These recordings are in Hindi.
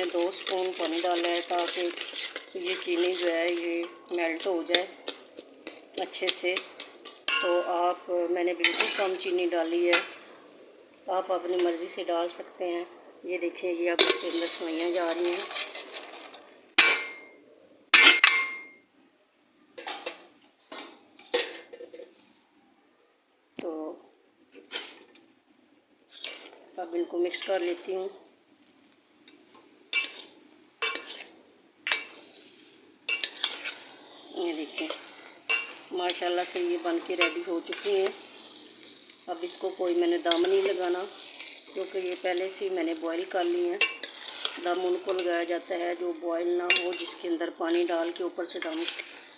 2 स्पून पानी डाला है ताकि ये चीनी जो है ये मेल्ट हो जाए अच्छे से। तो मैंने बिल्कुल कम चीनी डाली है, आप अपनी मर्ज़ी से डाल सकते हैं। ये देखिए ये अब इसके अंदर सेवइयाँ जा रही हैं। तो अब इनको मिक्स कर लेती हूँ। ये देखिए माशाल्लाह से ये बन के रेडी हो चुकी हैं। अब इसको कोई मैंने दम नहीं लगाना, क्योंकि ये पहले से ही मैंने बॉईल कर ली हैं। दम उनको लगाया जाता है जो बॉईल ना हो, जिसके अंदर पानी डाल के ऊपर से दम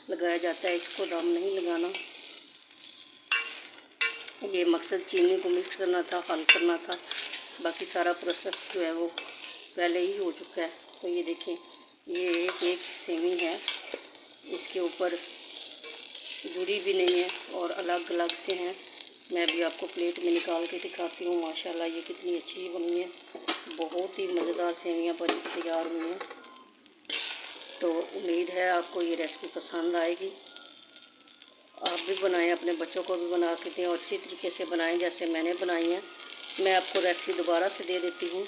लगाया जाता है, इसको दम नहीं लगाना। ये मकसद चीनी को मिक्स करना था, हल करना था, बाकी सारा प्रोसेस जो है वो पहले ही हो चुका है। तो ये देखें ये एक सेवी है, इसके ऊपर जुड़ी भी नहीं है और अलग अलग से हैं। मैं भी आपको प्लेट में निकाल के दिखाती हूँ। माशाल्लाह ये कितनी अच्छी बनी है, बहुत ही मज़ेदार सेवियाँ बन के तैयार हुई हैं। तो उम्मीद है आपको ये रेसिपी पसंद आएगी। आप भी बनाएं, अपने बच्चों को भी बना के दें और इसी तरीके से बनाएं जैसे मैंने बनाई है। मैं आपको रेसिपी दोबारा से दे देती हूँ,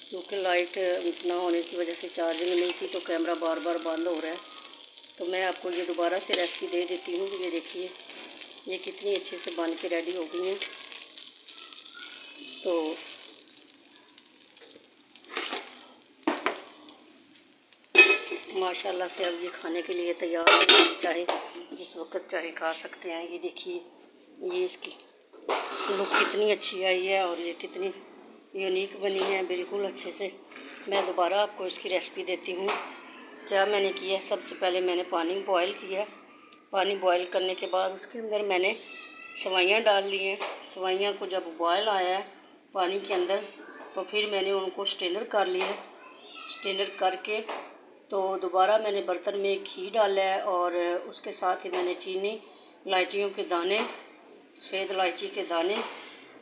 क्योंकि लाइट ना होने की वजह से चार्जिंग नहीं थी तो कैमरा बार बार बंद हो रहा है। तो मैं आपको ये दोबारा से रेसिपी दे देती हूँ। ये देखिए ये कितनी अच्छे से बन के रेडी हो गई हैं। तो माशाल्लाह से अब ये खाने के लिए तैयार है, चाहे जिस वक्त चाहे खा सकते हैं। ये देखिए ये इसकी लुक कितनी अच्छी आई है और ये कितनी यूनिक बनी है बिल्कुल अच्छे से। मैं दोबारा आपको इसकी रेसिपी देती हूँ। क्या मैंने किया है, सबसे पहले मैंने पानी बॉयल किया। पानी बॉयल करने के बाद उसके अंदर मैंने सेवइयाँ डाल ली हैं। सेवइयाँ को जब बॉयल आया है पानी के अंदर तो फिर मैंने उनको स्ट्रेनर कर लिया। स्ट्रेनर करके तो दोबारा मैंने बर्तन में घी डाला है और उसके साथ ही मैंने चीनी, इलायचियों के दाने, सफ़ेद इलायची के दाने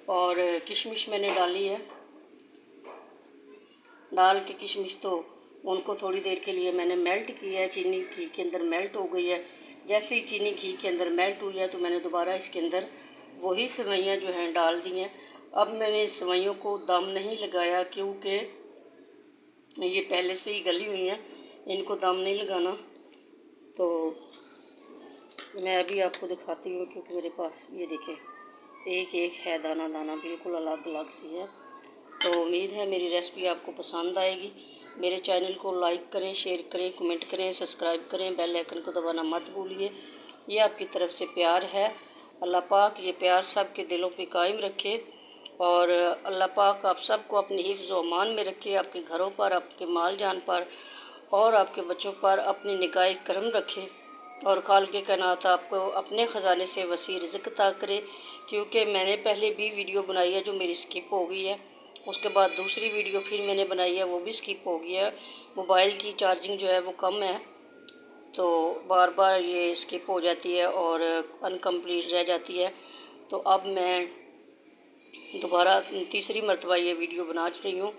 और किशमिश मैंने डाली है। डाल के किशमिश तो उनको थोड़ी देर के लिए मैंने मेल्ट किया है, चीनी घी के अंदर मेल्ट हो गई है। जैसे ही चीनी घी के अंदर मेल्ट हुई है तो मैंने दोबारा इसके अंदर वही सेवइयाँ जो हैं डाल दी हैं। अब मैंने सेवइयों को दम नहीं लगाया, क्योंकि ये पहले से ही गली हुई हैं, इनको दम नहीं लगाना। तो मैं अभी आपको दिखाती हूँ, क्योंकि मेरे पास ये देखें एक एक है दाना दाना, बिल्कुल अलग अलग सी है। तो उम्मीद है मेरी रेसिपी आपको पसंद आएगी। मेरे चैनल को लाइक करें, शेयर करें, कमेंट करें, सब्सक्राइब करें, बेल आइकन को दबाना मत भूलिए। ये आपकी तरफ से प्यार है। अल्लाह पाक ये प्यार सब के दिलों पे कायम रखे और अल्लाह पाक आप सबको अपने हिफ्ज़ व अमान में रखे, आपके घरों पर, आपके माल जान पर और आपके बच्चों पर अपनी निगाह करम रखे और खालिक़ कायनात आपको अपने ख़जाने से वसी रिज़्क़ अता करे। क्योंकि मैंने पहले भी वीडियो बनाई है जो मेरी स्किप हो गई है, उसके बाद दूसरी वीडियो फिर मैंने बनाई है वो भी स्किप हो गई है। मोबाइल की चार्जिंग जो है वो कम है, तो बार बार ये स्किप हो जाती है और अनकम्प्लीट रह जाती है। तो अब मैं दोबारा तीसरी मरतबा ये वीडियो बना रही हूँ।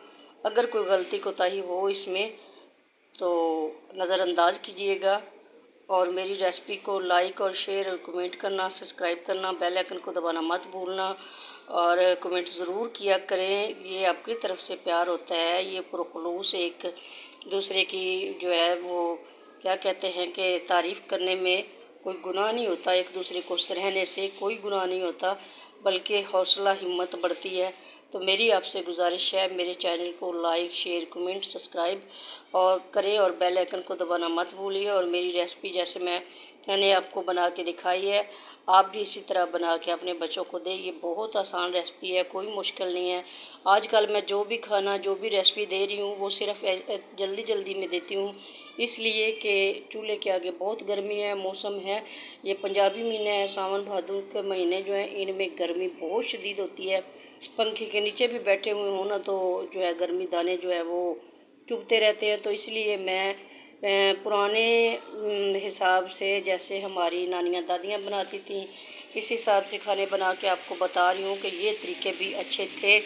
अगर कोई गलती कोताही हो इसमें तो नज़रअंदाज कीजिएगा और मेरी रेसिपी को लाइक और शेयर और कमेंट करना, सब्सक्राइब करना, बेल आइकन को दबाना मत भूलना और कमेंट ज़रूर किया करें। ये आपकी तरफ से प्यार होता है। ये पुरखुलूस एक दूसरे की जो है वो क्या कहते हैं कि तारीफ़ करने में कोई गुनाह नहीं होता, एक दूसरे को सराहने से कोई गुनाह नहीं होता, बल्कि हौसला हिम्मत बढ़ती है। तो मेरी आपसे गुजारिश है मेरे चैनल को लाइक, शेयर, कमेंट, सब्सक्राइब और करें और बेल आइकन को दबाना मत भूलिए। और मेरी रेसिपी जैसे मैंने आपको बना के दिखाई है, आप भी इसी तरह बना के अपने बच्चों को दें। ये बहुत आसान रेसिपी है, कोई मुश्किल नहीं है। आजकल मैं जो भी खाना, जो भी रेसिपी दे रही हूँ वो सिर्फ जल्दी जल्दी में देती हूँ, इसलिए कि चूल्हे के आगे बहुत गर्मी है, मौसम है, ये पंजाबी महीने है, सावन भादों के महीने जो हैं इनमें गर्मी बहुत शदीद होती है। पंखे के नीचे भी बैठे हुए हों ना तो जो है गर्मी दाने जो है वो चुभते रहते हैं। तो इसलिए मैं पुराने हिसाब से जैसे हमारी नानियाँ दादियाँ बनाती थीं इस हिसाब से खाने बना के आपको बता रही हूँ कि ये तरीके भी अच्छे थे।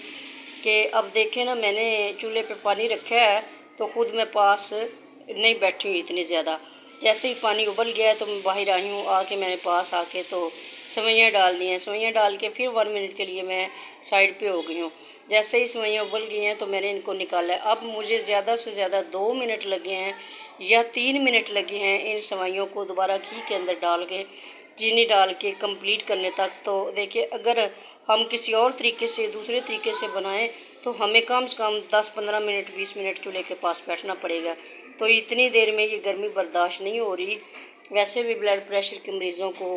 कि अब देखें ना, मैंने चूल्हे पे पानी रखा है तो खुद मैं पास नहीं बैठी हुई इतनी ज़्यादा। जैसे ही पानी उबल गया है तो मैं बाहर आई हूँ, आके मैंने पास आके तो सेवइयाँ डाल दी हैं। सेवइयाँ डाल के फिर 1 मिनट के लिए मैं साइड पे हो गई हूँ। जैसे ही सेवइयाँ उबल गई हैं तो मैंने इनको निकाला है। अब मुझे ज़्यादा से ज़्यादा 2 मिनट लगे हैं या 3 मिनट लगे हैं इन सेवइयों को दोबारा घी के अंदर डाल के, चीनी डाल के कंप्लीट करने तक। तो देखिए, अगर हम किसी और तरीके से, दूसरे तरीके से बनाएं तो हमें कम से कम 10-15 मिनट, 20 मिनट चूल्हे के पास बैठना पड़ेगा। तो इतनी देर में ये गर्मी बर्दाश्त नहीं हो रही। वैसे भी ब्लड प्रेशर के मरीज़ों को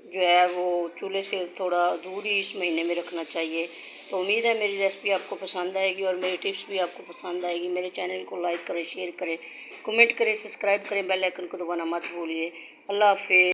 जो है वो चूल्हे से थोड़ा दूर ही इस महीने में रखना चाहिए। तो उम्मीद है मेरी रेसिपी आपको पसंद आएगी और मेरी टिप्स भी आपको पसंद आएगी। मेरे चैनल को लाइक करें, शेयर करें, कमेंट करें, सब्सक्राइब करें, बेल आइकन को दबाना मत भूलिए। अल्लाह हाफ़िज़।